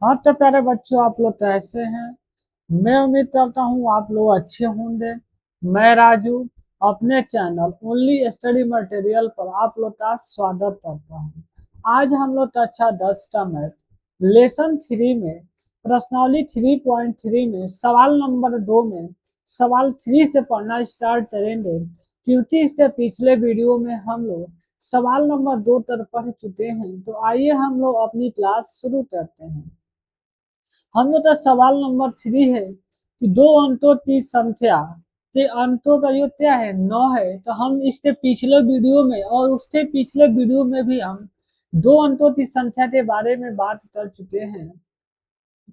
हाँ तो प्यारे बच्चों, आप लोग कैसे हैं? मैं उम्मीद करता हूँ आप लोग अच्छे होंगे। मैं राजू अपने चैनल ओनली स्टडी मटेरियल पर आप लोग का स्वागत करता हूँ। आज हम लोग कक्षा 10 का मैथ लेसन 3 में प्रश्नावली 3.3 में सवाल नंबर 2 में सवाल 3 से पढ़ना स्टार्ट करेंगे, क्योंकि इसके पिछले वीडियो में हम लोग सवाल नंबर 2 तक पढ़ चुके हैं। तो आइए हम लोग अपनी क्लास शुरू करते हैं। हम लोग का सवाल नंबर 3 है कि दो अंकों की संख्या के अंकों का योग क्या है? 9 है। तो हम इसके पिछले वीडियो में और उसके पिछले वीडियो में भी हम दो अंकों की संख्या के बारे में बात कर चुके हैं।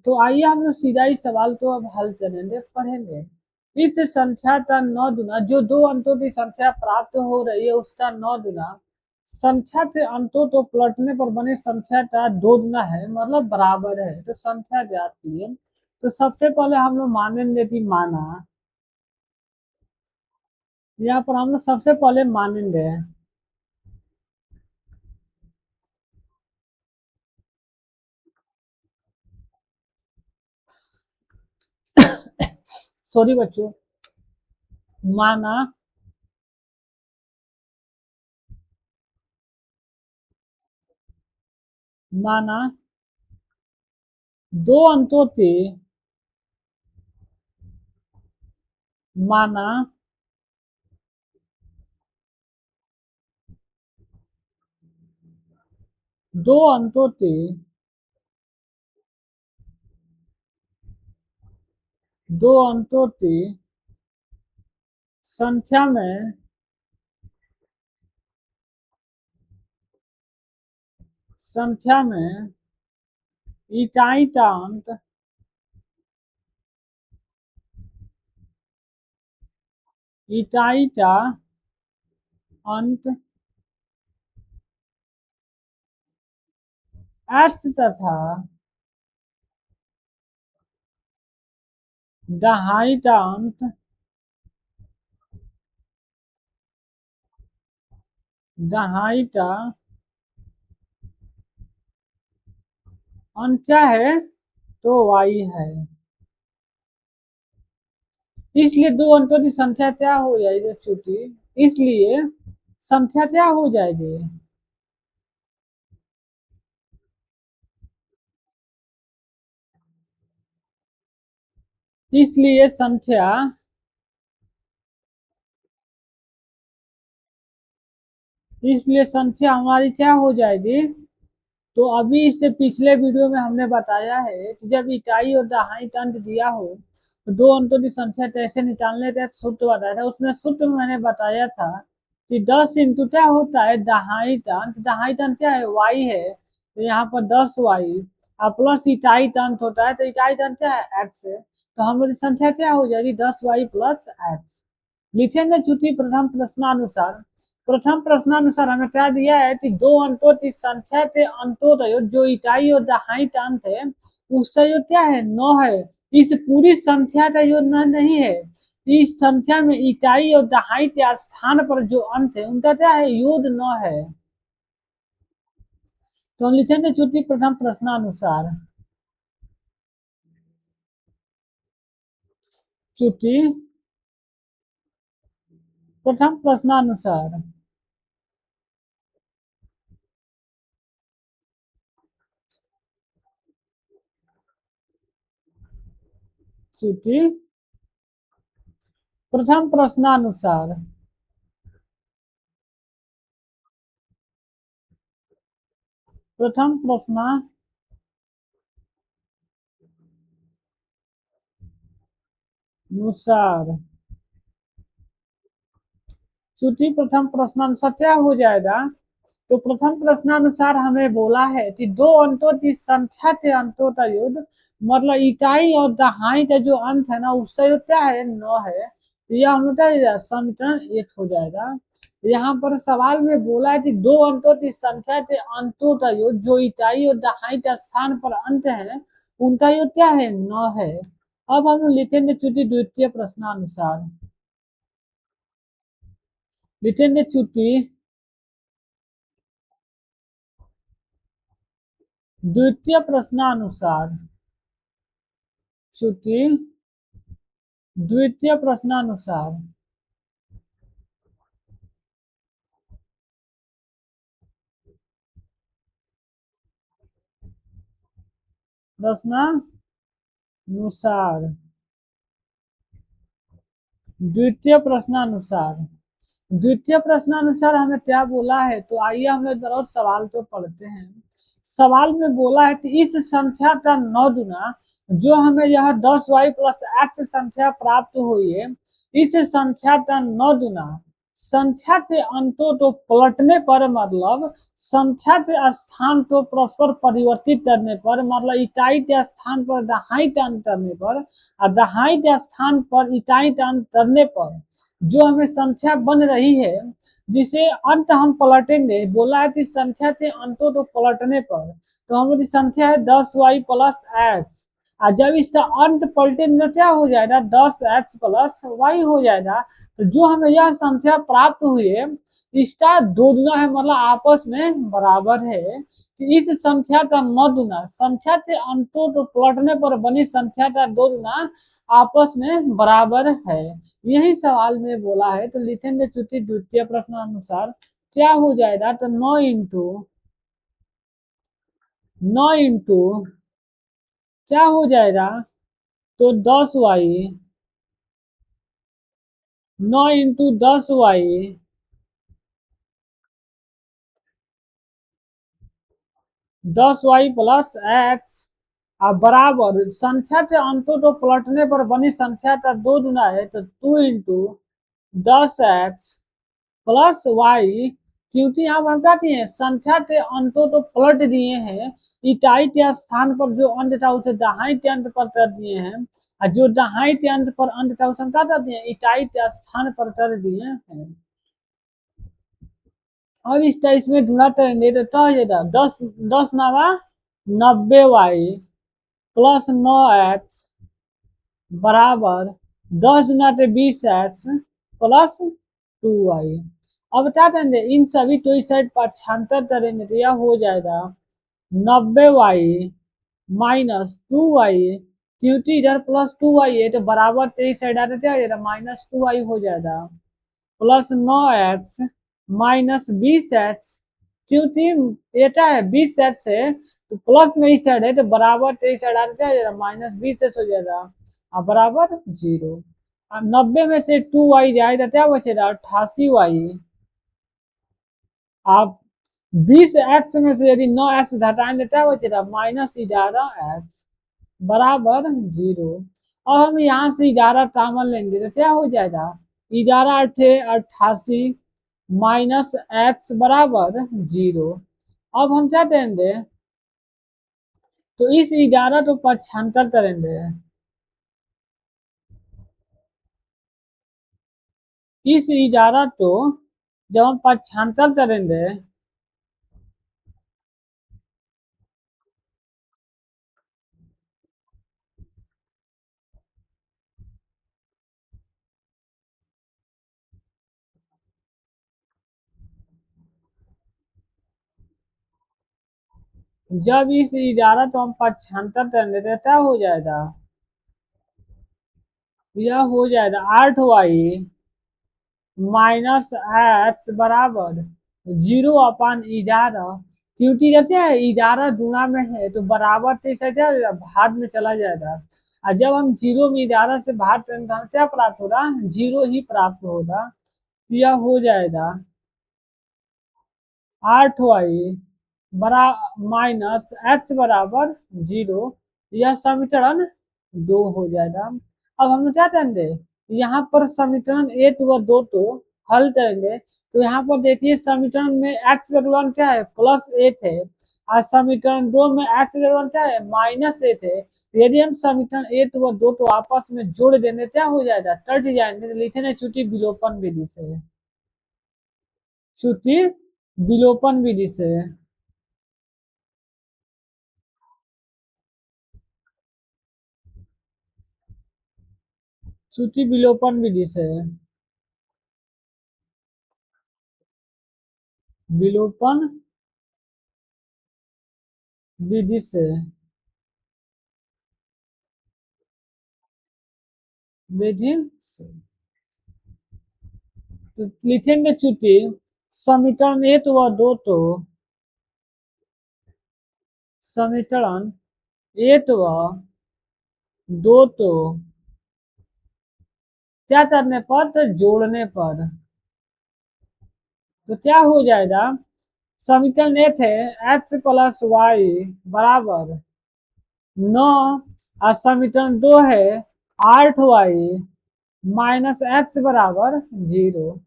तो आइए हम लोग सीधा इस सवाल को अब हल करेंगे, पढ़ेंगे। इस संख्या का 9 गुना, जो दो अंकों की संख्या प्राप्त हो रही है उसका 9 गुना संख्या के अंकों को पलटने पर बने संख्या का 2 गुना है, मतलब बराबर है। तो संख्या जाती है। तो सबसे पहले हम लोग मानेंगे कि माना, यहाँ पर हम लोग सबसे पहले मानेंगे। सॉरी बच्चों। माना माना दो अंकों के माना दो अंकों के दो अंकों की संख्या में संख्या में इकाई का अंक इकाई का अंक x तथा दहाई का अंक दहाई का अंक क्या है? तो y है। इसलिए दो अंकों की संख्या क्या हो जाएगी छोटी? इसलिए संख्या क्या हो जाएगी? इसलिए संख्या इसलिए संख्या हमारी क्या हो जाएगी? तो अभी इससे पिछले वीडियो में हमने बताया है कि जब इकाई और दहाई का अंक दिया हो तो दो अंकों की संख्या कैसे निकालने का सूत्र बताया था। उसमें सूत्र में मैंने बताया था कि 10 इंटू क्या होता है? दहाई का अंक। दहाई का अंक क्या है? वाई है। तो यहाँ पर 10y और प्लस इकाई का अंक होता है, तो इकाई का अंक क्या है? एक्स है। तो हमारी संख्या क्या हो जाएगी? 10y plus x. लिखेंगे चूंकि प्रथम प्रश्नानुसार हमें क्या दिया है कि दो अंकों की संख्या के अंकों का योग, जो इकाई और दहाई का अंक है, उसका योग क्या है? 9 है। इस पूरी संख्या का योग 9 नहीं है। इस संख्या में इकाई और दहाई के स्थान पर जो अंक है उनका क्या है? योग 9 है। तो हम लिखेंगे चूंकि प्रथम प्रश्नानुसार चूंकि प्रथम प्रश्नानुसार चूंकि प्रथम प्रश्नानुसार प्रथम प्रश्नानुसार चूंकि प्रथम प्रश्नानुसार क्या हो जाएगा? तो प्रथम प्रश्नानुसार हमें बोला है कि दो अंकों की संख्या के अंकों का योग, मतलब इकाई और दहाई का जो अंक है ना, उसका योग क्या है? 9 है। तो यह हम लोग का समीकरण 1 हो जाएगा। यहाँ पर सवाल में बोला है कि दो अंकों की संख्या के अंकों का योग, जो इकाई और दहाई का स्थान पर अंक है, उनका योग क्या है? 9 है। अब हम लिखेंगे चूंकि द्वितीय प्रश्नानुसार लिखेंगे चूंकि द्वितीय प्रश्नानुसार श्रुति द्वितीय प्रश्नानुसार प्रश्नानुसार द्वितीय प्रश्नानुसार द्वितीय प्रश्नानुसार हमें क्या बोला है, तो आइए हम लोग जरूर सवाल तो पढ़ते हैं। सवाल में बोला है कि इस संख्या का 9 गुना जो हमें यह 10y प्लस x संख्या प्राप्त हुई है, इस संख्या का 9 गुना संख्या के अंकों को पलटने पर, मतलब संख्या के स्थान को परस्पर परिवर्तित करने पर, मतलब इकाई के स्थान पर दहाई का अंक करने पर और दहाई के स्थान पर इकाई का अंक करने पर जो हमें संख्या बन रही है, जिसे अंत हम पलटेंगे। बोला है कि संख्या के अंकों को पलटने पर, तो हमारी संख्या है 10y प्लस एक्स, और जब इसका अंत पलटेंगे तो क्या हो जाएगा, 10x प्लस y हो जाएगा। तो जो हमें यह संख्या प्राप्त हुई है, इसका दो गुना है, मतलब आपस में बराबर है। तो इस संख्या का 9 गुना संख्या के अंकों को पलटने पर बनी संख्या का 2 गुना आपस में बराबर है। यही सवाल में बोला है। तो लिखेंगे चूंकि द्वितीय प्रश्नानुसार क्या हो जाएगा, तो 9 इंटू क्या हो जाएगा, तो 10y, 9 into 10y 10y plus x बराबर संख्या के अंकों को पलटने पर बनी संख्या का 2 गुना है, तो 2 इंटू 10x प्लस वाई, क्योंकि यहाँ पर हम क्या किए, संख्या के अंकों को पलट दिए हैं, इकाई के स्थान पर जो अंक था उसे दहाई के अंक पर कर दिए हैं, और जो दहाई के अंक पर अंक था उसे हम क्या कर दिए, इकाई के स्थान पर कर दिए हैं। और इसमें गुणा करेंगे तो क्या हो जाएगा, 10 नवा 90y प्लस 9x बराबर 10 गुना 20x प्लस 2y। अब क्या करेंगे, इन सभी को इस साइड पक्षांतर करेंगे तो यह हो जाएगा 90y माइनस 2y, क्योंकि इधर प्लस 2y है तो बराबर तो इस साइड आते क्या हो जाएगा, माइनस 2y हो जाएगा, प्लस 9x माइनस 20x, क्योंकि ये क्या है 20x है तो प्लस में इस साइड है तो बराबर तो इस साइड आते क्या हो जाएगा, माइनस 20x हो जाएगा और बराबर 0। 90 में से 2y जाए तो क्या बचेगा, 88y। आप 20x में से यदि 9x घटाएंगे क्या बचेगा, माइनस 11x बराबर 0। अब हम यहाँ से 11 कॉमन लेंगे तो क्या हो जाएगा, 11 अठे 88 माइनस एक्स बराबर 0। अब हम क्या करेंगे, तो इस 11 को पक्षांतर करेंगे, इस 11 को जब हम पक्षांतर करेंगे जब इस 11 को हम पक्षांतर करेंगे तो क्या हो जाएगा, यह हो जाएगा 8y माइनस एक्स बराबर 0/11, क्योंकि कहते हैं 11 गुणा में है तो बराबर तो इसे क्या भाग में चला जाएगा, और जब हम 0 में 11 से भाग करेंगे तो क्या प्राप्त होगा, 0 ही प्राप्त होगा। तो यह हो जाएगा 8y बरा माइनस एक्स बराबर 0, यह समीकरण 2 हो जाएगा। अब हम क्या करेंगे, यहाँ पर समीकरण 1 व 2 को हल करेंगे, तो यहाँ पर देखिए समीकरण में एक्स का मान क्या है, +8 है, और समीकरण 2 में एक्स का मान क्या है, -8 है। यदि हम समीकरण 1 व 2 को आपस में जोड़ देंगे क्या हो जाएगा, कट जाएंगे, तो लिखेंगे चूंकि विलोपन विधि से, चूंकि विलोपन विधि से, श्रुति विलोपन विधि से, विलोपन विधि से विधि से तो लिखेंगे चूंकि समीकरण एक व दो तो समीकरण एक व दो तो क्या करने पर, तो जोड़ने पर तो क्या हो जाएगा। समीकरण एक है एक्स प्लस वाई बराबर 9 और समीकरण दो है 8y माइनस एक्स बराबर 0।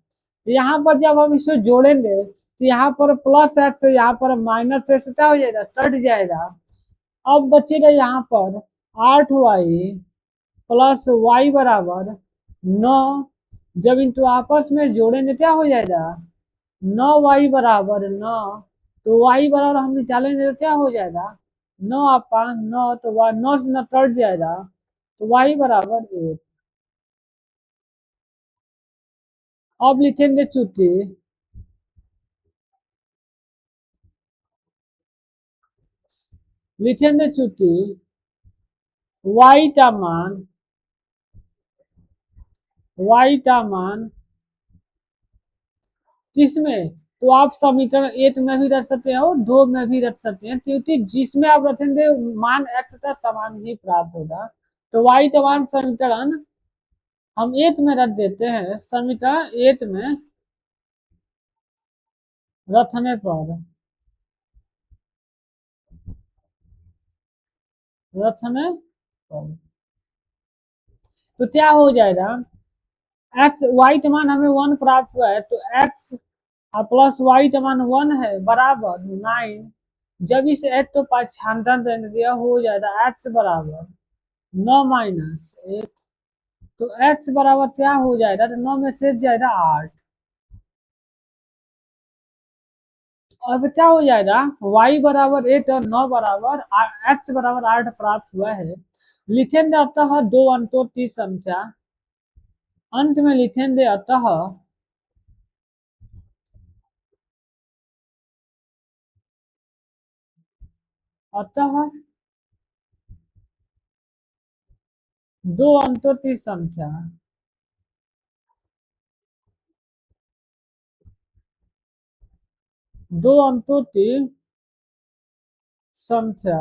यहाँ पर जब हम इसे जोड़ेंगे तो यहाँ पर प्लस एक्स यहाँ पर माइनस एक्स क्या हो जाएगा, कट जाएगा। अब बचेगा यहाँ पर 8y प्लस वाई बराबर 9। जब इनको आपस में जोड़ेंगे क्या हो जाएगा, 9y बराबर 9। तो y बराबर हम निकालेंगे तो क्या हो जाएगा, 9 तो 9 से 9 कट जाएगा तो y बराबर 1। अब लिखेंगे चूंकि y का मान किसमें, तो आप समीकरण एक में भी रख सकते हैं और दो में भी रख सकते हैं, क्योंकि जिसमें आप रखेंगे मान x का समान ही प्राप्त होगा। तो y का मान समीकरण हम एक में रख देते हैं, समीकरण एक में रखने पर तो क्या हो जाएगा, एक्स वाई का मान हमें 1 प्राप्त हुआ है तो एक्स प्लस वाई का मान 1 है बराबर 9। जब इस एक्स को पाछांतर देंगे यह हो जाएगा एक्स बराबर 9 माइनस 1। तो एक्स बराबर क्या हो जाएगा, तो 9 में से जाएगा 8। अब क्या हो जाएगा, y बराबर 8 और 9 बराबर x बराबर 8 प्राप्त हुआ है। लिखेंगे अतः दो अंकों की संख्या, अंत में लिखेंगे अतः दो अंकों की संख्या दो अंकों की संख्या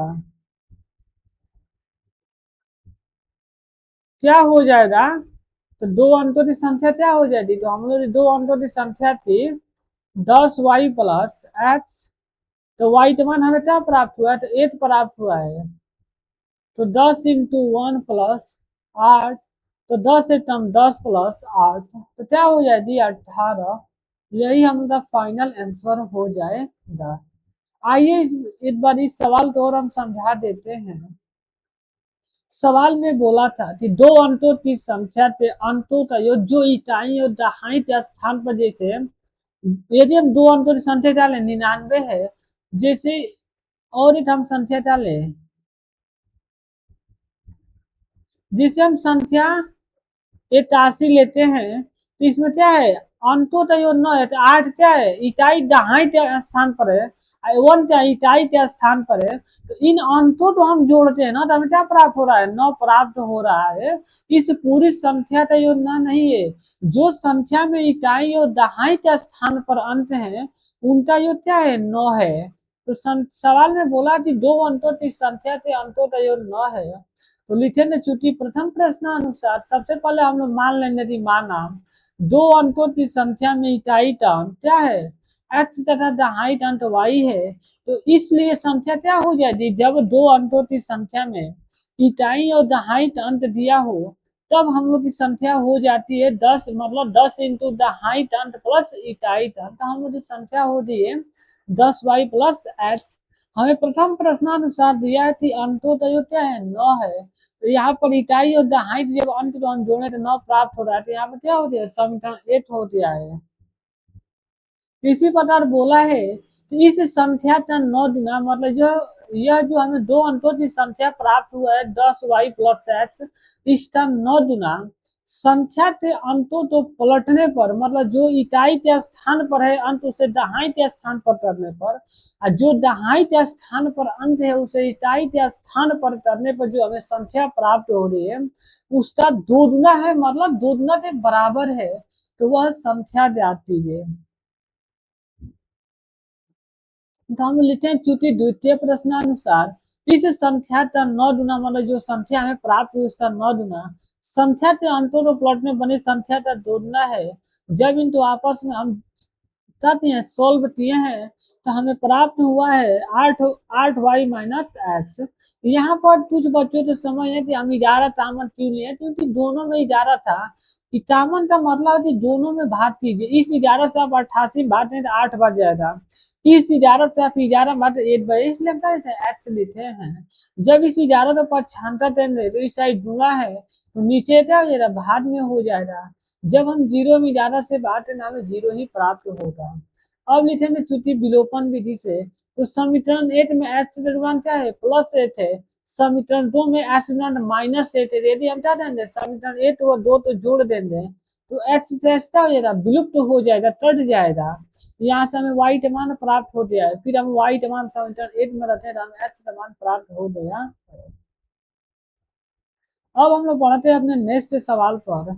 क्या हो जाएगा, तो दो अंकों की संख्या क्या हो जाएगी, तो हम लोग दो अंकों की संख्या थी 10y प्लस एक्स। तो y का मान हमें क्या प्राप्त हुआ है, तो 8 प्राप्त हुआ है। तो 10 इंटू 1 प्लस 8, तो 10 एकदम 10 प्लस 8 तो क्या हो जाएगी 18। यही हमारा फाइनल आंसर हो जाएगा। आइए एक बार इस सवाल को और हम समझा देते हैं। सवाल में बोला था कि दो अंकों की संख्या के अंकों का योग जो इकाई और दहाई के स्थान पर, जैसे यदि हम दो अंकों की संख्या डालें 99 है, जैसे और एक हम संख्या डालें जिसे हम संख्या 81 लेते हैं, तो इसमें क्या है अंकों का योग 9 है, तो 8 क्या है इकाई दहाई के स्थान पर है, 1 क्या इकाई के स्थान पर है। तो इन अंकों को हम जोड़ते हैं ना, तो हमें क्या प्राप्त हो रहा है, 9 प्राप्त हो रहा है। इस पूरी संख्या का योग 9 नहीं है, जो संख्या में इकाई और दहाई के स्थान पर अंक है उनका योग क्या है 9 है। तो सवाल में बोला कि दो अंकों की संख्या के अंकों का योग 9 है। तो लिखेंगे चूंकि प्रथम प्रश्न अनुसार सबसे पहले हम लोग मान लेंगे कि माना दो अंकों की संख्या में इकाई का अंक क्या है x तथा दहाई का अंक y है। तो इसलिए संख्या क्या हो जाएगी, जब दो अंकों की संख्या में इकाई और दहाई का अंक दिया हो तब हम लोग की संख्या हो जाती है 10, मतलब 10 इंटू दहाई का अंक प्लस इकाई का अंक, हम लोग की संख्या होती है 10y प्लस एक्स। हमें प्रथम प्रश्नानुसार दिया है कि अंकों का योग क्या है 9 है। तो यहाँ पर इकाई और दहाई जब अंक को हम जोड़े तो 9 प्राप्त हो रहा है, तो यहाँ पर क्या हो गया समीकरण 8 हो गया है। इसी प्रकार बोला है कि इस संख्या का 9 गुना, मतलब जो यह जो हमें दो अंकों की संख्या प्राप्त हुआ है 10y प्लस एक्स, इसका 9 गुना संख्या के अंतों तो पलटने पर, मतलब जो इकाई के स्थान पर है अंत उसे दहाई के स्थान पर करने पर, और जो दहाई के स्थान पर अंत है उसे इकाई के स्थान पर करने पर जो हमें संख्या प्राप्त हो रही है उसका दोगुना है, मतलब दोगुना के बराबर है, तो वह संख्या जाती है। तो हम लिखे हैं चूंकि द्वितीय प्रश्नानुसार इस संख्या का 9 गुना, मतलब जो संख्या हमें प्राप्त हुई उसका 9 गुना संख्या के अंतों को प्लॉट में बनी संख्या का 2 गुना है। जब इनको आपस में हम करते हैं, सोल्व किए हैं, तो हमें प्राप्त हुआ है 8y-x। यहाँ पर कुछ बच्चों को समझ है कि हम 11 कॉमन क्यों लिए, क्योंकि दोनों में 11 था। कि कॉमन का मतलब है कि दोनों में भाग कीजिए, इस 11 से आप 88 भागते तो 8 बच जाएगा, इस 11 से आप 11 भागते 8 बचे, इसलिए हम एक्स लिखे हैं। जब इस 11 को पक्षांतर देंगे तो इस साइड गुणा है, तो नीचे क्या हो जाएगा, भाग में हो जाएगा। जब हम 0 में 11 से भागते ना हमें 0 ही प्राप्त होगा। अब लिखेंगे चूंकि विलोपन विधि से, तो समीकरण 8 में एक्स का मान क्या है, +8 है। समीकरण 2 में एक्स मान -8 है। यदि हम क्या देंगे समीकरण 8 और 2 तो जोड़ देंगे, तो एक्स से एक्स क्या हो जाएगा, विलुप्त हो जाएगा, कट जाएगा। यहाँ से हमें वाई का मान प्राप्त हो गया है, फिर हम वाई का मान समीकरण 8 में रखे तो हमें एक्स का मान प्राप्त हो गया। अब हम लोग बढ़ते हैं अपने नेक्स्ट सवाल पर।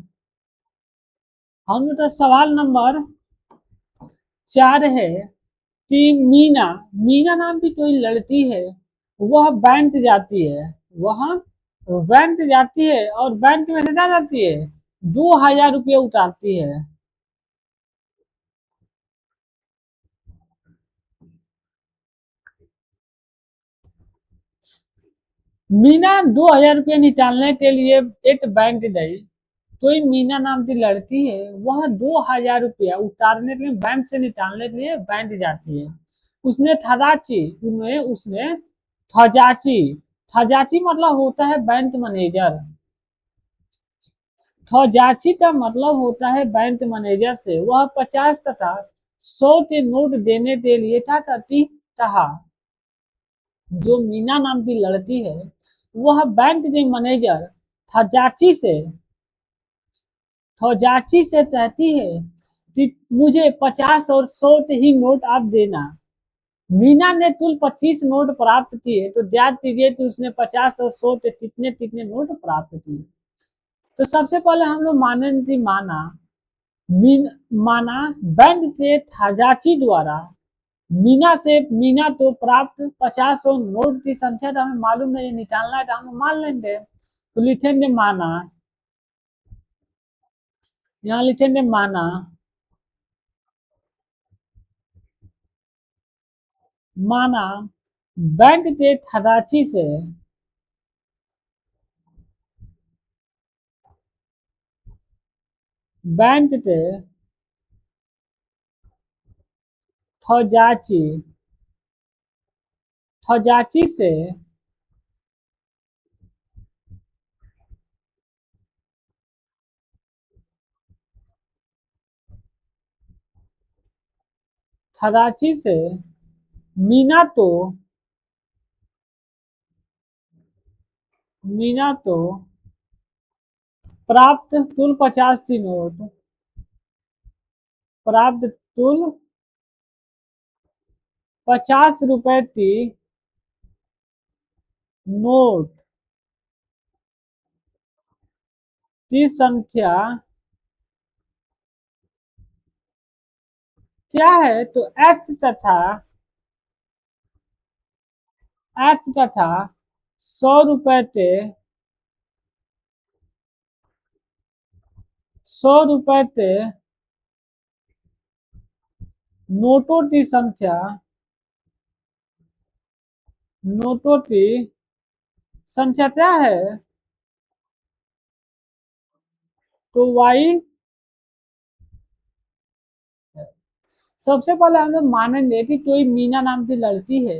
हम लोग का सवाल नंबर 4 है कि मीना मीना नाम की कोई लड़की है, वह बैंक जाती है, वह बैंक जाती है और बैंक में क्या जाती है, 2000 रुपये उतारती है। मीना 2000 रुपये निकालने के लिए एक बैंक गई। कोई मीना नाम की लड़की है, वह 2000 रुपया उतारने के लिए, बैंक से निकालने के लिए बैंक जाती है। उसने थजाची उन्हें उसने थजाची थजाची मतलब होता है बैंक मैनेजर। थजाची का मतलब होता है बैंक मैनेजर से। वह 50 तथा 100 के नोट देने के लिए क्या करती, कहा। जो मीना नाम की लड़की है वह बैंक के मैनेजर थजाची से कहती है कि मुझे 50 और 100 के ही नोट आप देना। मीना ने कुल 25 नोट प्राप्त किए, तो याद कीजिए कि उसने 50 और 100 के कितने कितने नोट प्राप्त किए। तो सबसे पहले हम लोग मानेंगे कि माना बैंक के थजाची द्वारा मीना तो प्राप्त 50 और नोट की संख्या तो हमें मालूम नहीं, निकालना है तो हम मान लेंगे। तो लिखेंगे माना, यहाँ लिखेंगे माना बैंक के थजाची से बैंक के थजाची थजाची से थजाची से मीना तो प्राप्त कुल 50 की नोट प्राप्त कुल 50 रुपए की नोट की संख्या क्या है, तो एक्स तथा 100 रुपए के 100 रुपए के नोटों की संख्या क्या है, तो वाई। सबसे पहले हम लोग मानेंगे कि कोई मीना नाम की लड़की है,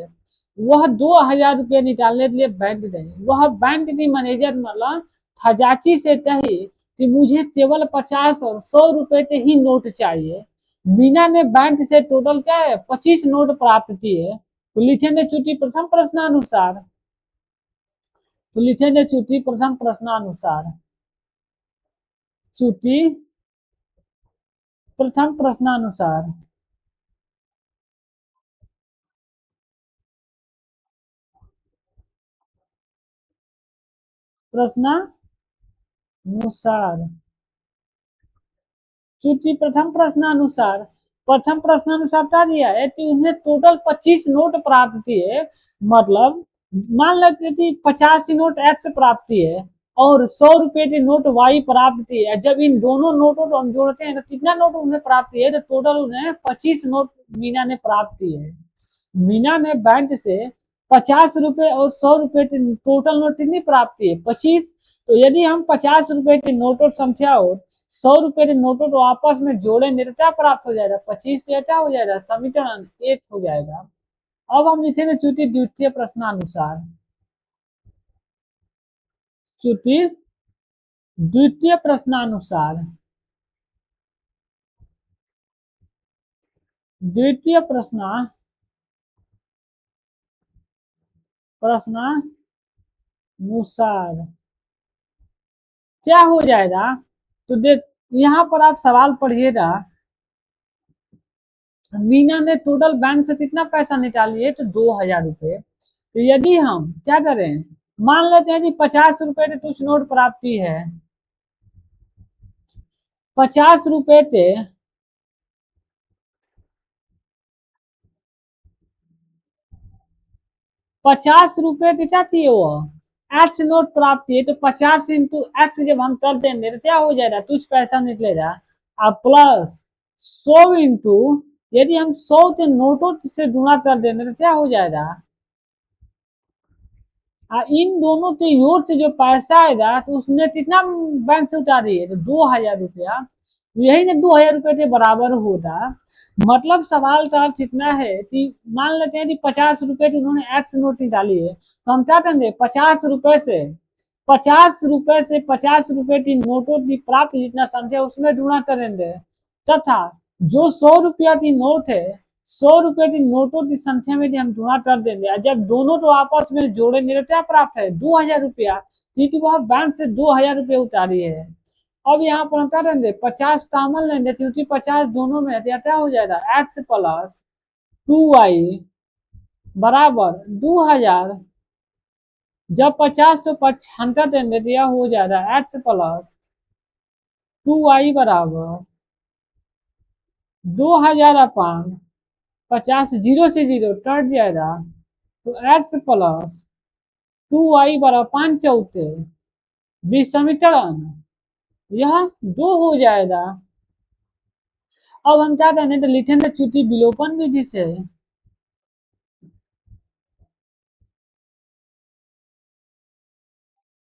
वह 2000 रुपये निकालने के लिए बैंक गई। वह बैंक की मैनेजर मतलब खजाची से कही कि मुझे केवल 50 और 100 रुपए के ही नोट चाहिए। मीना ने बैंक से टोटल क्या है, 25 नोट प्राप्त किए। तो लिखेंगे चूंकि प्रथम प्रश्नानुसार तो लिखेंगे चूंकि प्रथम प्रश्नानुसार च्युति प्रथम प्रश्नानुसार प्रश्नानुसार च्युति प्रथम प्रश्नानुसार क्या दिया है कि उन्हें टोटल 25 नोट प्राप्त किए, मतलब मान लेते कि 50 नोट एक्स प्राप्त किए और 100 रुपए के नोट वाई प्राप्त किए। जब इन दोनों नोटों को हम जोड़ते हैं तो कितना नोट उन्हें प्राप्त किए, तो टोटल उन्हें 25 नोट मीना ने प्राप्त किए। मीना ने बैंक से 50 रुपए और 100 रुपए के टोटल नोट कितनी प्राप्त किए, 25। तो यदि हम 50 रुपए के नोटों संख्या और 100 रुपए के नोटों को आपस में जोड़ेंगे तो क्या प्राप्त हो जाएगा, 25 से क्या हो जाएगा, समीकरण 1 हो जाएगा। अब हम लिखेंगे च्युति द्वितीय प्रश्नानुसार। च्युति द्वितीय प्रश्नानुसार द्वितीय प्रश्नानुसार क्या हो जाएगा, तो देख यहाँ पर आप सवाल पढ़िएगा। मीना ने टोटल बैंक से कितना पैसा निकालिए, तो 2000 रुपए। तो यदि हम क्या करें, मान लेते हैं कि 50 रुपए के कुछ नोट प्राप्ति है, 50 रुपए के 50 रुपए के क्या किए, वो एक्स नोट प्राप्त किए। तो 50 इंटू एक्स जब हम कर देंगे तो क्या हो जाएगा, कुछ पैसा निकलेगा। अब प्लस 100 इंटू, यदि हम 100 के नोटों से गुणा कर देंगे तो क्या हो जाएगा, इन दोनों के योग से जो पैसा आएगा तो उसने कितना बैंक से उतारी है, तो 2000 रुपया। यही ना 2000 रुपये के बराबर होगा। मतलब सवाल का अर्थ इतना है कि मान लेते हैं कि 50 रुपए की उन्होंने एक्स नोट निकाली है, तो हम क्या करेंगे, 50 रुपए से 50 रुपए की नोटों की प्राप्त जितना संख्या उसमें गुणा करेंगे, तथा जो 100 रुपया की नोट है, 100 रुपए की नोटों की संख्या में हम गुणा कर देंगे। जब दोनों तो आपस में जोड़ेंगे तो क्या प्राप्त है, 2000 रुपया, क्योंकि वह बैंक से 2000 रुपये उतारी है। अब यहाँ पर हम क्या करेंगे, 50 कॉमन लेंगे क्योंकि 50 दोनों में है, तो क्या हो जाएगा, एक्स प्लस 2y बराबर 2000। जब 50 तो 75 देंगे तो यह हो जाएगा एक्स प्लस 2y बराबर 2000 अपान 50, जीरो से जीरो कट जाएगा, तो एक्स प्लस 2y बराबर 5 चौथे विसमीकरण यह 2 हो जाएगा। अब हम क्या करेंगे, तो लिखेंगे च्युति विलोपन विधि से।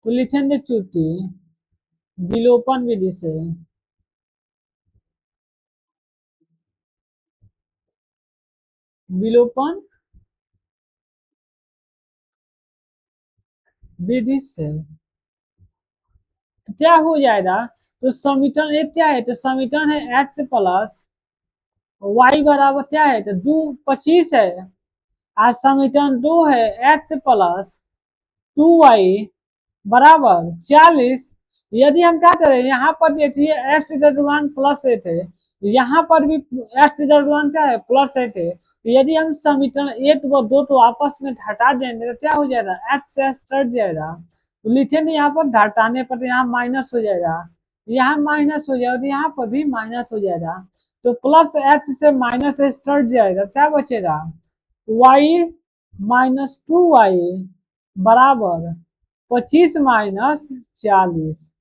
तो लिखेंगे च्युति विलोपन विधि से। विलोपन विधि से तो क्या हो जाएगा, तो समीकरण एक क्या है, तो समीकरण है एक्स प्लस वाई बराबर क्या है, तो 25 है। आज समीकरण 2 है एक्स प्लस 2y बराबर 40। यदि हम क्या करें, यहाँ पर देखिए x equal one plus eight है, यहाँ पर भी एक्स इक्वल वन क्या है, प्लस एट है। यदि हम समीकरण एक व दो तो आपस में घटा देंगे तो क्या हो जाएगा, एक्स एक्स कट जाएगा। तो लिखेंगे यहाँ पर घटाने पर यहाँ माइनस हो जाएगा, यहाँ माइनस हो जाएगा, यहाँ पर भी माइनस हो जाएगा। तो प्लस एक्स से माइनस एक्स कट जाएगा, क्या बचेगा, वाई माइनस 2y बराबर 25 माइनस 40।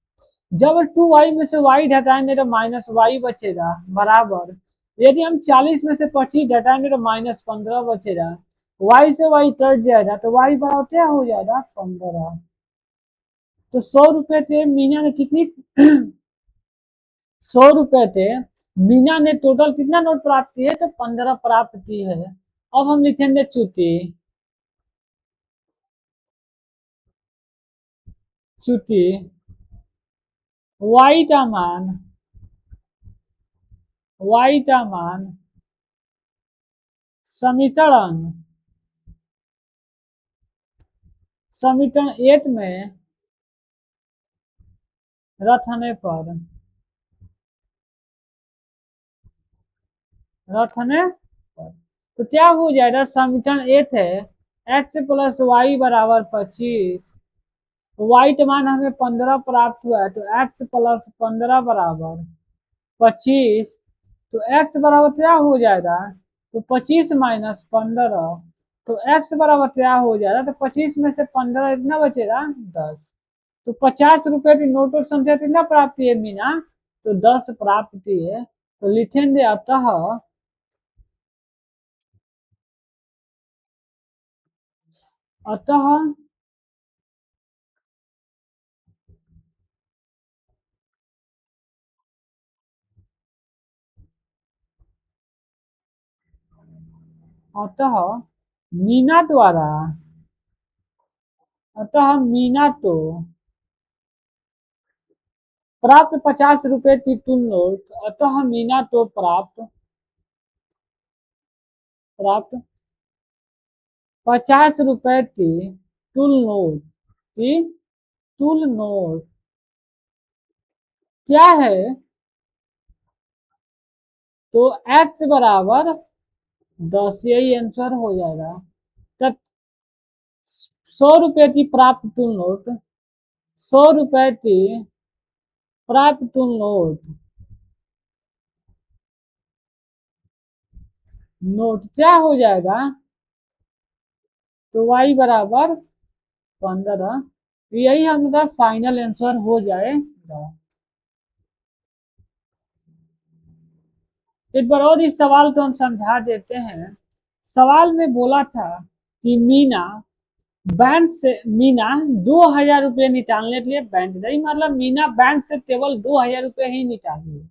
जब 2y में से y घटाएंगे तो माइनस y बचेगा बराबर, यदि हम 40 में से 25 घटाएंगे तो माइनस 15 बचेगा। y से y कट जाएगा तो y बराबर क्या हो जाएगा, 15। तो 100 रुपए थे मीना ने कितनी 100 रुपए थे, मीना ने टोटल कितना नोट प्राप्त की है, तो 15 प्राप्त की है। अब हम लिखेंगे च्युति च्युति y का मान समीकरण समीकरण 8 में रखने पर रखने पर। तो क्या हो जाएगा, समीकरण 8 है x प्लस वाई बराबर 25, वाई का मान हमें 15 प्राप्त हुआ है, तो x प्लस 15 बराबर 25। तो x बराबर क्या हो जाएगा, तो 25 माइनस 15, तो x बराबर क्या हो जाएगा, तो 25 में से 15 इतना बचेगा 10। तो 50 रुपए की नोटों की संख्या कितना प्राप्त है मीना, तो 10 प्राप्त है। तो लिखेंगे अतः अतः मीना द्वारा अतः मीना तो प्राप्त 50 रुपए की तुम नोट, अतः मीना तो प्राप्त प्राप्त 50 रुपए की तुल नोट की तुल नोट क्या है, तो x बराबर 10, यही आंसर हो जाएगा। तब 100 रुपए की प्राप्त तुल नोट, 100 रुपए की प्राप्त तुल नोट नोट क्या हो जाएगा, तो y बराबर 15, यही हमारा फाइनल आंसर हो जाएगा। एक बार और इस सवाल को हम समझा देते हैं। सवाल में बोला था कि मीना 2000 रुपये निकालने के लिए बैंक गई, मतलब मीना बैंक से केवल 2000 रुपये ही निकाली।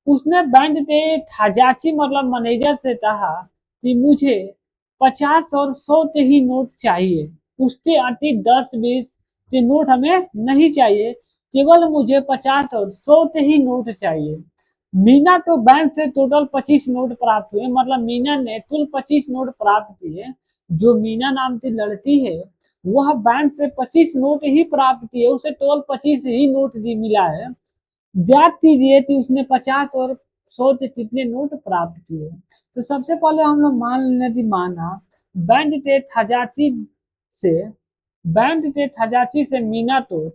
उसने बैंक के खजांची मतलब मैनेजर से कहा कि मुझे 50 और 100 के ही नोट चाहिए, उसके अति 10-20 के नोट हमें नहीं चाहिए, केवल मुझे 50 और 100 के ही नोट चाहिए। मीना तो बैंक से टोटल 25 नोट प्राप्त हुए, मतलब मीना ने कुल 25 नोट प्राप्त किए। जो मीना नाम की लड़की है वह बैंक से 25 नोट ही प्राप्त किए, उसे टोटल 25 ही नोट मिला है। ज्ञात कीजिए कि उसने 50 और 100 के कितने नोट प्राप्त किए। तो सबसे पहले हम लोग मान लेने की माना बैंक के खजांची से मीना तो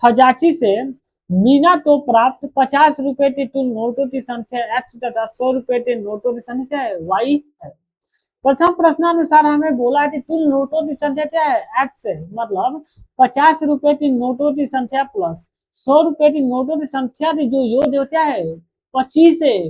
खजांची से मीना तो प्राप्त 50 रुपए के कुल नोटों की संख्या x तथा 100 रुपए के नोटों की संख्या है y है। प्रथम प्रश्नानुसार हमें बोला है कि कुल नोटों की संख्या क्या है, x है, मतलब 50 रुपए की नोटों की संख्या प्लस 100 रुपए की नोटों की संख्या की जो योग है क्या है, 25 है।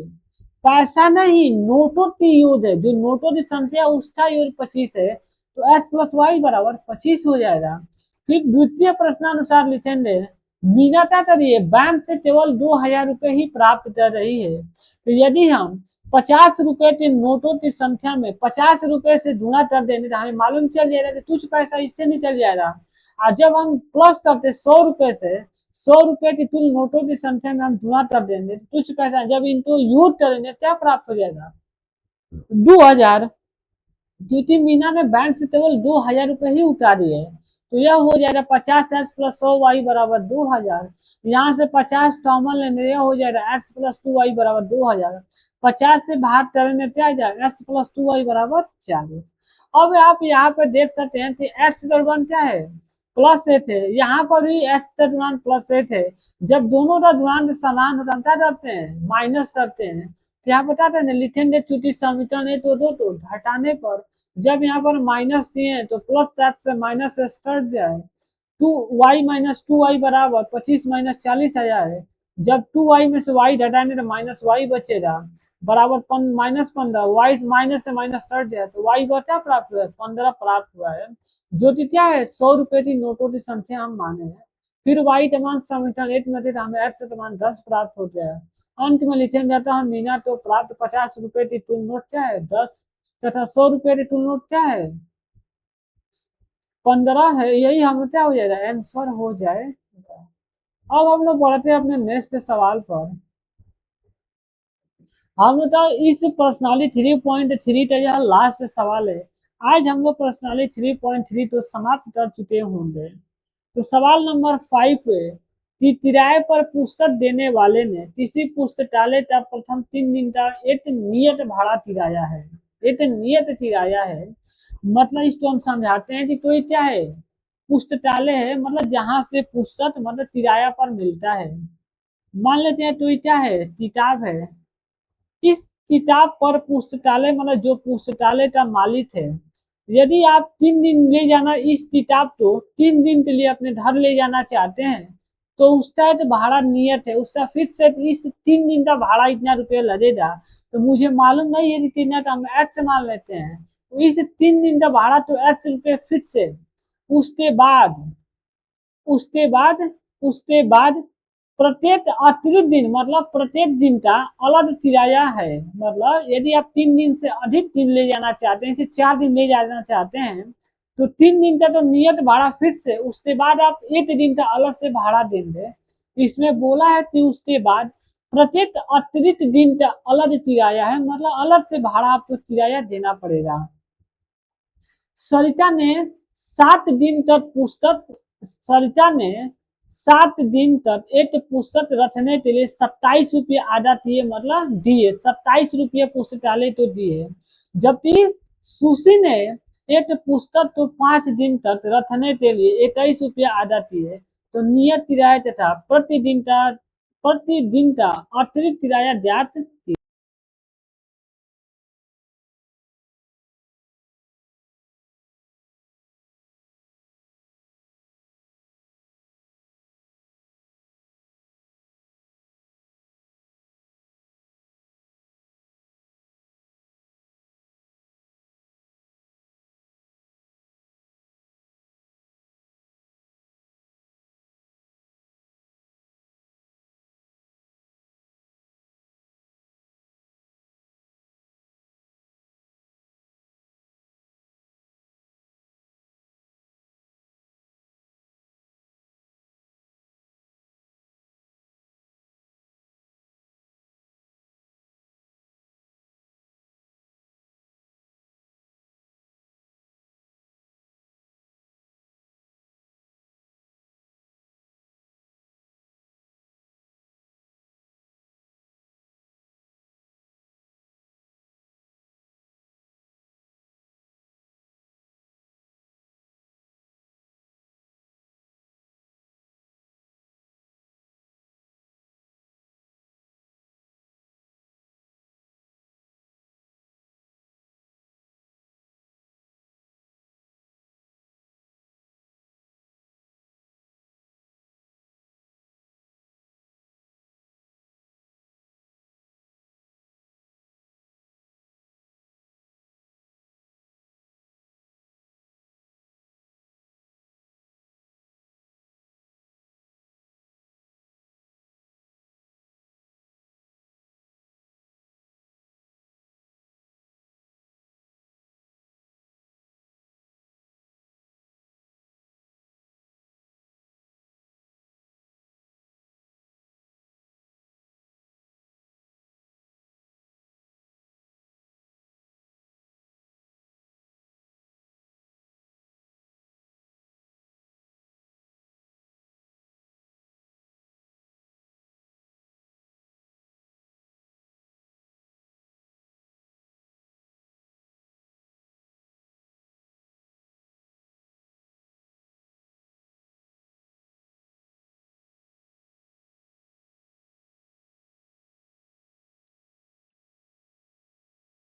पैसा नहीं, नोटों की योग है, जो नोटों की संख्या उसका योग 25 है, तो x प्लस वाई बराबर 25 हो जाएगा। फिर द्वितीय प्रश्नानुसार लिखेंगे मीना क्या करिए, बैंक से केवल 2000 रुपए ही प्राप्त कर रही है, तो यदि हम 50 रुपए के नोटों की संख्या में 50 रुपए से गुणा कर देंगे तो हमें मालूम चल जाएगा कि कुछ पैसा इससे निकल जाएगा। और जब हम प्लस करते 100 रुपए से 100 रुपए की कुल नोटों की संख्या में हम गुणा कर देंगे तो कुछ पैसा, जब इनको यूज करेंगे क्या प्राप्त हो जाएगा, 2000। क्योंकि मीना ने बैंक से केवल 2000 रुपए ही उतारी है, तो यह हो जाएगा 50x प्लस 100y बराबर 2000। यहाँ से 50 कॉमन लेंगे, यह हो जाएगा x प्लस 2y बराबर 2000। 50 से भाग करेंगे क्या आ जाएगा, x प्लस 2y बराबर 40। अब आप यहाँ पे देख सकते हैं कि x का मान क्या है, प्लस ए थे, यहाँ पर भी x का मान प्लस ए थे। जब दोनों का गुणांक समान होता है क्या करते हैं, माइनस करते हैं। तो यहाँ बताते हैं लिखेंगे चूंकि समीकरण है तो दो, तो घटाने पर जब यहाँ पर माइनस दिए तो प्लस सात से माइनस से स्टार्ट जाए, 2y - 2y बराबर 25 - 40 आ जाए। जब 2y में से y घटाएंगे तो माइनस वाई बचेगा बराबर -15, y माइनस से माइनस स्टार्ट जाए तो y को क्या प्राप्त हुआ है, 15 प्राप्त हुआ है, जो कि क्या है 100 रुपए की नोटों की संख्या हम माने हैं। फिर y का मान समीकरण 8 में थे, हमें x का मान 10 प्राप्त हो गया है। अंत में लिखेंगे जाता हम मीना तो प्राप्त 50 रुपए की कुल नोट क्या है 10, तथा 100 रुपए की कुल नोट क्या है 15 है, यही हम क्या हो जाएगा आंसर हो जाएगा। अब हम लोग बढ़ते हैं अपने नेक्स्ट सवाल पर। हम लोग इस पर्सनाली 3.3 का यह लास्ट सवाल है। आज हम लोग पर्सनाली 3.3 तो समाप्त कर चुके होंगे। तो सवाल नंबर 5 है किराए पर पुस्तक देने वाले ने किसी पुस्तकालय का प्रथम 3 दिन का एक नियत भाड़ा किराया है, एक नियत किराया है। मतलब इसको हम समझाते हैं कि कोई क्या है, पुस्तकालय है, मतलब जहां से पुस्तक मतलब किराया पर मिलता है। मान लेते हैं तो क्या है, किताब है। इस किताब पर पुस्तकालय मतलब जो पुस्तकालय का मालिक है, यदि आप 3 दिन ले जाना इस किताब को 3 दिन के लिए अपने घर ले जाना चाहते हैं, तो उसका एक भाड़ा नियत है, उसका फिक्स है कि इस 3 दिन का भाड़ा इतना रुपया लगेगा। तो मुझे मालूम नहीं है कि कितना का, हम एक्स मान लेते हैं, तो इस 3 दिन का भाड़ा तो एक्स रुपये फिक्स है। उसके बाद उसके बाद उसके बाद प्रत्येक अतिरिक्त दिन मतलब प्रत्येक दिन का अलग किराया है। मतलब यदि आप 3 दिन से अधिक दिन ले जाना चाहते हैं, जैसे 4 दिन ले जाना चाहते हैं, तो 3 दिन का तो नियत भाड़ा फिक्स है, उसके बाद आप एक दिन का अलग से भाड़ा देंगे। इसमें बोला है कि उसके बाद प्रत्येक अतिरिक्त दिन का अलग किराया है, मतलब अलग से भाड़ा आपको किराया देना पड़ेगा। सरिता ने 7 दिन तक पुस्तक सरिता ने 7 दिन तक एक पुस्तक रखने के लिए 27 रुपये आधा दिए, मतलब दिए 27 रुपये पुस्तकालय तो दिए। जबकि सुशी ने एक पुस्तक तो 5 दिन तक रखने के लिए 21 रुपया आधा दिए। तो नियत किराया तथा प्रतिदिन का अतिरिक्त किराया ज्ञात।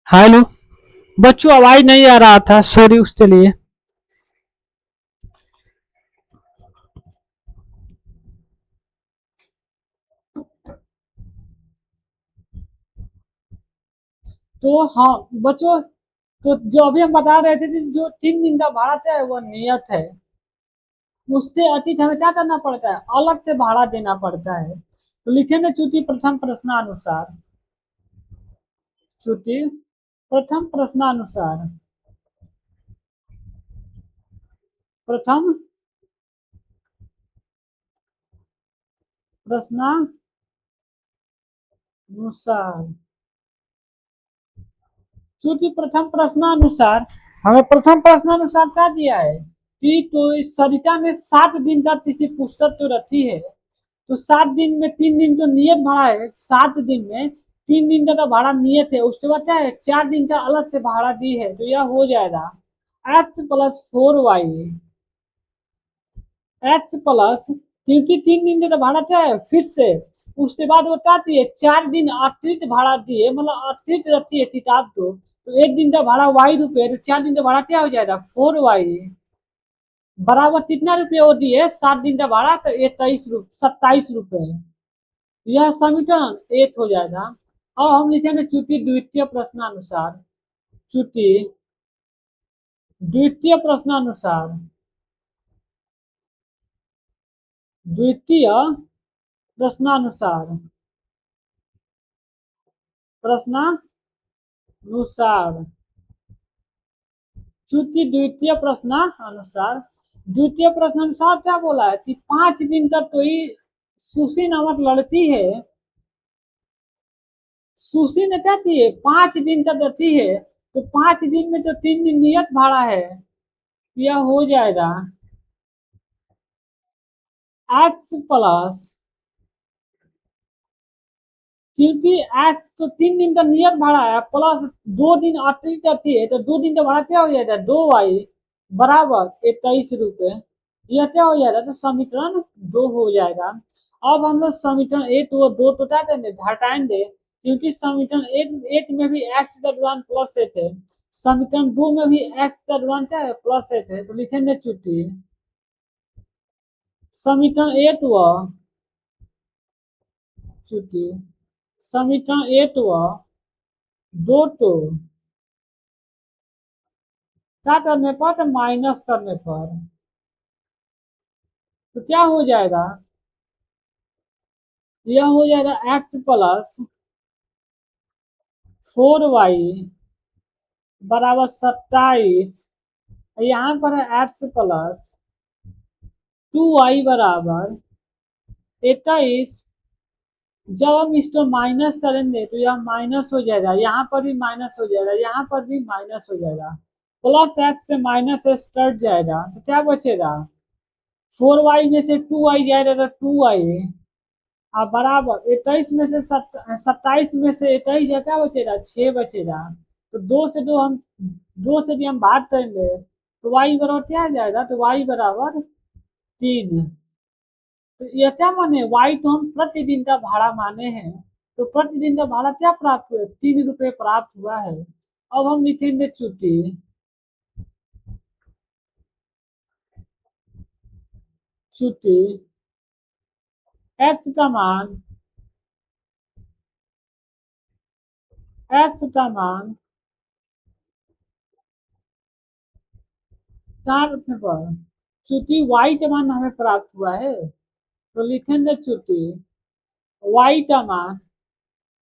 हेलो बच्चों, आवाज नहीं आ रहा था, सॉरी उसके लिए। तो हाँ बच्चों, तो जो अभी हम बता रहे थे कि जो 3 दिन का भाड़ा है वो नियत है, उससे अतिरिक्त हमें क्या करना पड़ता है, अलग से भाड़ा देना पड़ता है। तो लिखेंगे चूंकि प्रथम प्रश्नानुसार, चूंकि प्रथम प्रश्नानुसार, प्रथम प्रश्नानुसार, चूंकि प्रथम प्रश्नानुसार, हमें प्रथम प्रश्नानुसार क्या दिया है कि तो सरिता ने 7 दिन तक किसी पुस्तक तो रखी है, तो 7 दिन में 3 दिन तो नियत भाड़ा है, 7 दिन में 3 दिन का तो भाड़ा नियत है, उसके बाद क्या है 4 दिन का अलग से भाड़ा दी है, तो यह हो जाएगा x+4y, x+ क्योंकि 3 दिन का तो भाड़ा क्या है फिर से, उसके बाद वो बताती है 4 दिन अतिरिक्त भाड़ा दिए, मतलब अतिरिक्त रखती है किताब तो 1 दिन का भाड़ा y रुपये, तो 4 दिन का भाड़ा क्या हो जाएगा 4y, बराबर कितना रुपये वो दिए 7 दिन का भाड़ा, तो 27 रुपये। यह समीकरण 8 हो जाएगा। अब हम लिखेंगे चूंकि द्वितीय प्रश्नानुसार, चूंकि द्वितीय प्रश्नानुसार, द्वितीय प्रश्नानुसार, प्रश्नानुसार, चूंकि द्वितीय प्रश्नानुसार, द्वितीय प्रश्नानुसार क्या बोला है कि 5 दिन तक कोई सुशी नामक लड़की है, सुशी ने क्या की है 5 दिन तक रहती है, तो 5 दिन में तो 3 दिन नियत भाड़ा है, यह हो जाएगा x+, क्योंकि x तो 3 दिन का नियत भाड़ा है, प्लस 2 दिन अतिरिक्त रहती है, तो 2 दिन का भाड़ा क्या हो जाएगा 2y, बराबर 21 रुपये। यह क्या हो जाएगा तो समीकरण 2 हो जाएगा। अब हम लोग समीकरण 1 व 2 तो क्या करेंगे घटाएंगे, क्योंकि समीकरण 1 में भी x का मान +8 है, समीकरण 2 में भी x का मान क्या है +8 है, तो लिखेंगे चूंकि समीकरण 1 व चूंकि समीकरण 1 व 2 तो क्या करने पर तो माइनस करने पर तो क्या हो जाएगा, यह हो जाएगा x+4y बराबर 27, यहाँ पर है x+2y बराबर 21। जब हम इसको माइनस करेंगे तो यह माइनस हो जाएगा, यहाँ पर भी माइनस हो जाएगा, यहाँ पर भी माइनस हो जाएगा, प्लस एक्स से माइनस एक्स कट जाएगा, तो क्या बचेगा 4y में से 2y जाएगा तो 2y, अब बराबर 21 में से 27 में से 21 क्या बचेगा 6 बचेगा, तो 2 से भी हम भाग करेंगे तो y बराबर क्या आ जाएगा, तो y बराबर 3। तो यह क्या माने y तो हम प्रतिदिन का भाड़ा माने हैं, तो प्रतिदिन का भाड़ा क्या प्राप्त हुआ 3 रुपये प्राप्त हुआ है। अब हम लिखेंगे चूंकि चूंकि x का मान, x का मान 4 रखने पर चूंकि y का मान हमें प्राप्त हुआ है, तो लिखेंगे चूंकि y का मान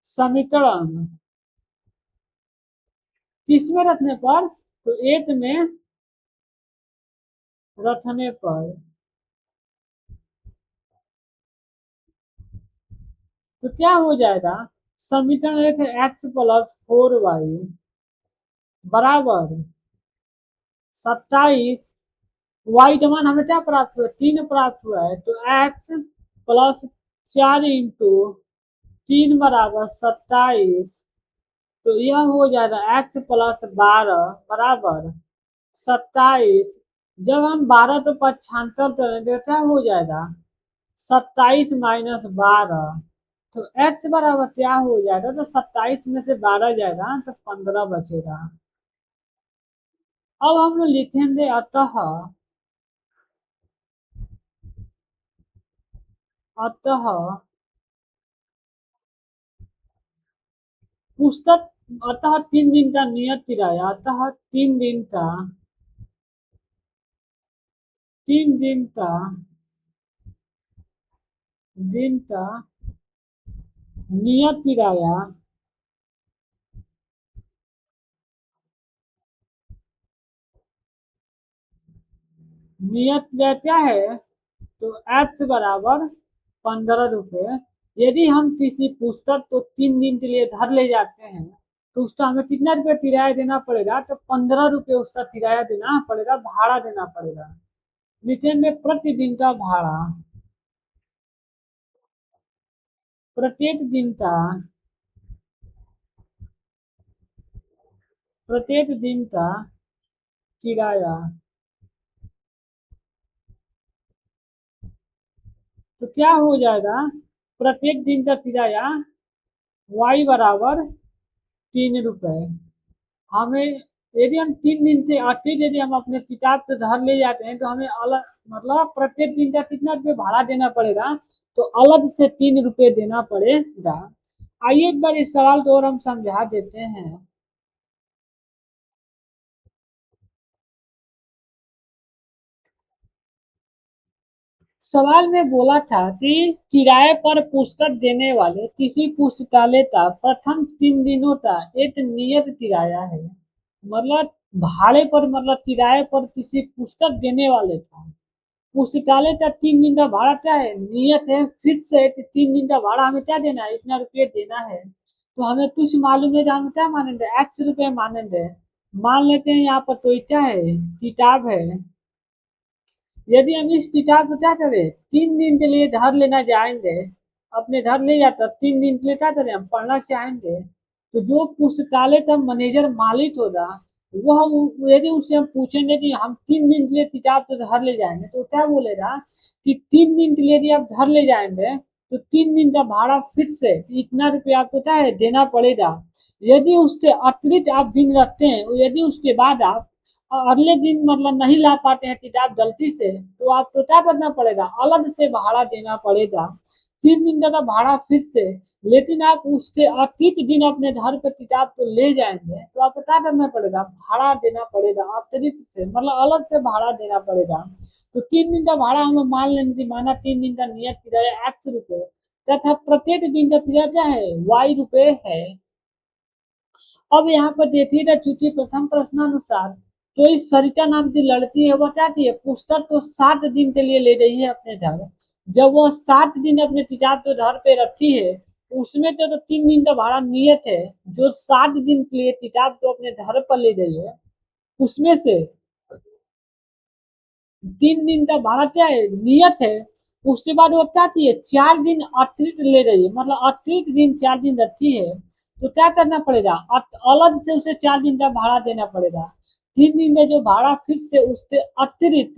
समीकरण किसमें रखने पर, तो 8 में रखने पर, तो क्या हो जाएगा समीकरण 8 है x+4y बराबर 27, y का मान हमें क्या प्राप्त हुआ 3 प्राप्त हुआ है, तो x+4 × 3 बराबर 27, तो यह हो जाएगा x+12 बराबर 27। जब हम 12 तो पक्षांतर करेंगे क्या हो जाएगा 27 माइनस 12, तो x बराबर क्या हो जाएगा, तो 27 में से 12 जाएगा तो 15 बचेगा। अब हम लोग लिखेंगे अतः पुस्तक, अतः 3 दिन का नियत किराया, अतः 3 दिन का नियत किराया नियत किराया क्या है, तो x बराबर 15 रुपये। यदि हम किसी पुस्तक को 3 दिन के लिए घर ले जाते हैं तो उसका हमें कितना रुपये किराया देना पड़ेगा, तो 15 रुपये उसका किराया देना पड़ेगा, भाड़ा देना पड़ेगा। लिखेंगे प्रतिदिन का भाड़ा, प्रत्येक दिन का किराया, तो क्या हो जाएगा, प्रत्येक दिन का किराया y बराबर 3 रुपए। हमें यदि हम 3 दिन से अतिरिक्त यदि हम अपने किताब से घर ले जाते हैं तो हमें अलग, मतलब प्रत्येक दिन का कितना रुपये भाड़ा देना पड़ेगा, तो अलग से 3 रुपये देना पड़ेगा। आइए एक बार इस सवाल को और हम समझा देते हैं। सवाल में बोला था कि किराए पर पुस्तक देने वाले किसी पुस्तकालय का प्रथम 3 दिनों का एक नियत किराया है। मतलब भाड़े पर, मतलब किराए पर किसी पुस्तक देने वाले का पुस्तकालय का 3 दिन का भाड़ा क्या है, नियत है, फिक्स है कि 3 दिन का भाड़ा हमें क्या देना है, इतना रुपये देना है। तो हमें कुछ मालूम है तो हम क्या मानेंगे, एक्स रुपये मानेंगे। मान लेते हैं यहाँ पर तो क्या है, किताब है। यदि हम इस किताब को क्या करें, 3 दिन के लिए घर लेना जाएंगे, अपने घर ले जाकर 3 दिन के लिए क्या करें, हम पढ़ना चाहेंगे, तो जो पुस्तकालय का मैनेजर मालिक होगा, यदि उससे हम पूछेंगे कि हम 3 दिन के लिए किताब तो घर ले जाएंगे, तो क्या बोलेगा कि 3 दिन के लिए यदि आप घर ले जाएंगे तो 3 दिन का भाड़ा फिक्स है, इतना रुपया आपको क्या है देना पड़ेगा। यदि उसके अतिरिक्त आप दिन रखते हैं, यदि उसके बाद आप अगले दिन मतलब नहीं ला पाते हैं किताब गलती से, तो आपको क्या करना पड़ेगा, अलग से भाड़ा देना पड़ेगा। 3 दिन का भाड़ा फिक्स है, लेकिन आप उसके अतिरिक्त दिन अपने घर पर किताब को ले जाएंगे तो आपको क्या करना पड़ेगा, भाड़ा देना पड़ेगा अतिरिक्त से, मतलब अलग से भाड़ा देना पड़ेगा। तो 3 दिन का भाड़ा हम लोग मान लेंगे, माना 3 दिन का नियत किराया एक्स रुपये तथा प्रत्येक दिन का किराया क्या है, वाई रुपये है। अब यहाँ पर देखिएगा, चूंकि प्रथम प्रश्नानुसार तो इस सरिता नाम की लड़की है, वो चाहती है पुस्तक तो 7 दिन के लिए ले रही है अपने घर। जब वह 7 दिन अपने किताब तो घर पे रखी है, उसमें तो 3 दिन का भाड़ा नियत है। जो 7 दिन के लिए किताब तो अपने घर पर ले रही है, उसमें से 3 दिन का भाड़ा क्या है, नियत है। उसके बाद वो चाहती है 4 दिन अतिरिक्त ले रही है, मतलब अतिरिक्त दिन 4 दिन रखी है, तो क्या करना पड़ेगा, अलग से उसे 4 दिन का भाड़ा देना पड़ेगा। 3 दिन का जो भाड़ा फिर से उससे अतिरिक्त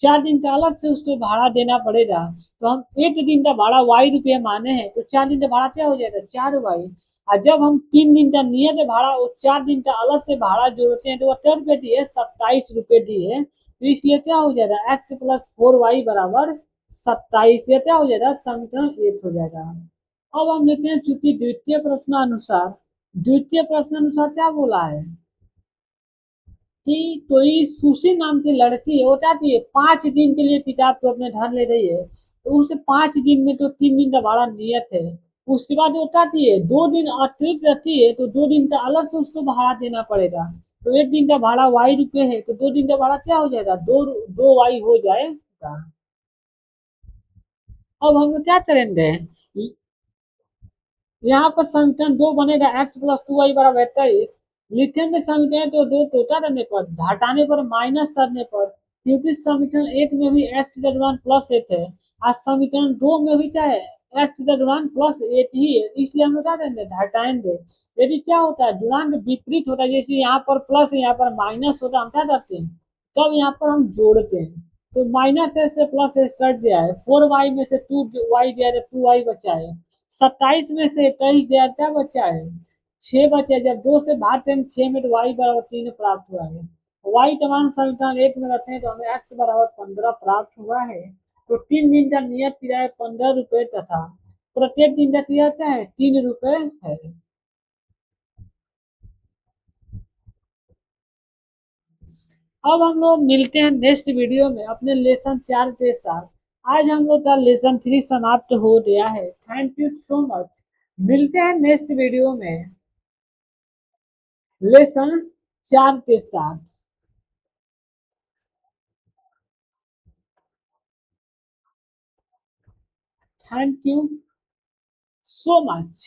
4 दिन का अलग से उसको भाड़ा देना पड़ेगा। तो हम एक दिन का भाड़ा वाई रुपये माने हैं, तो 4 दिन का भाड़ा क्या हो जाएगा, 4 वाई। और जब हम 3 दिन का नियत भाड़ा और 4 दिन का अलग से भाड़ा जोड़ते हैं तो वह क्या रुपये दिए, 27 रुपये दिए। तो इसलिए क्या हो जाएगा, एक्स प्लस 4 वाई बराबर 27, ये क्या हो जाएगा, समीकरण 1 हो जाएगा। अब हम लिखते हैं, चूंकि द्वितीय प्रश्न अनुसार क्या बोला है कि कोई सुशी नाम की लड़की है, वो चाहती है 5 दिन के लिए किताब को अपने घर ले रही है, तो उसे 5 दिन में तो 3 दिन का भाड़ा नियत है। उसके बाद वो चाहती है 2 दिन अतिरिक्त रहती है, तो 2 दिन का अलग से उसको भाड़ा देना पड़ेगा। तो एक दिन का भाड़ा वाई रुपये है, तो 2 दिन का भाड़ा क्या हो जाएगा, दो दो वाई हो जाएगा। अब हम क्या करेंगे, यहाँ पर समीकरण 2 बनेगा, एक्स प्लस 2 वाई बराबर 23। लिखेंगे समीकरण तो दो टोटा करने पर, घटाने पर, माइनस करने पर, क्योंकि समीकरण 1 में भी एक्स का गुणांक प्लस 1 है, आज समीकरण 2 में भी क्या है, एक्स का गुणांक प्लस 1 ही है, इसलिए हम लोग क्या करेंगे, घटाएंगे। यदि क्या होता है, गुणांक विपरीत होता है, जैसे यहाँ पर प्लस है यहाँ पर माइनस होता है, हम क्या करते हैं, तब यहाँ पर हम जोड़ते हैं। तो माइनस से प्लस स्टार्ट दिया है, 4 वाई में से 2 वाई दिया है, 2 वाई बचा है। 27 में से 23 दिया, क्या बचा है, 6 बचे। जब 2 से भागते हैं 6 में, तो वाई बराबर 3 प्राप्त हुआ है। वाई का मान समीकरण 1 में रखते हैं तो हमें एक्स बराबर 15 प्राप्त हुआ है। तो 3 दिन का नियत किराया 15 रुपये तथा प्रत्येक दिन का किराया क्या है, 3 रुपये है। अब हम लोग मिलते हैं नेक्स्ट वीडियो में अपने लेसन 4 के साथ। आज हम लोग का लेसन 3 समाप्त हो गया है। Thank you so much. मिलते हैं नेक्स्ट वीडियो में लेसन 4 के साथ। Thank you so much.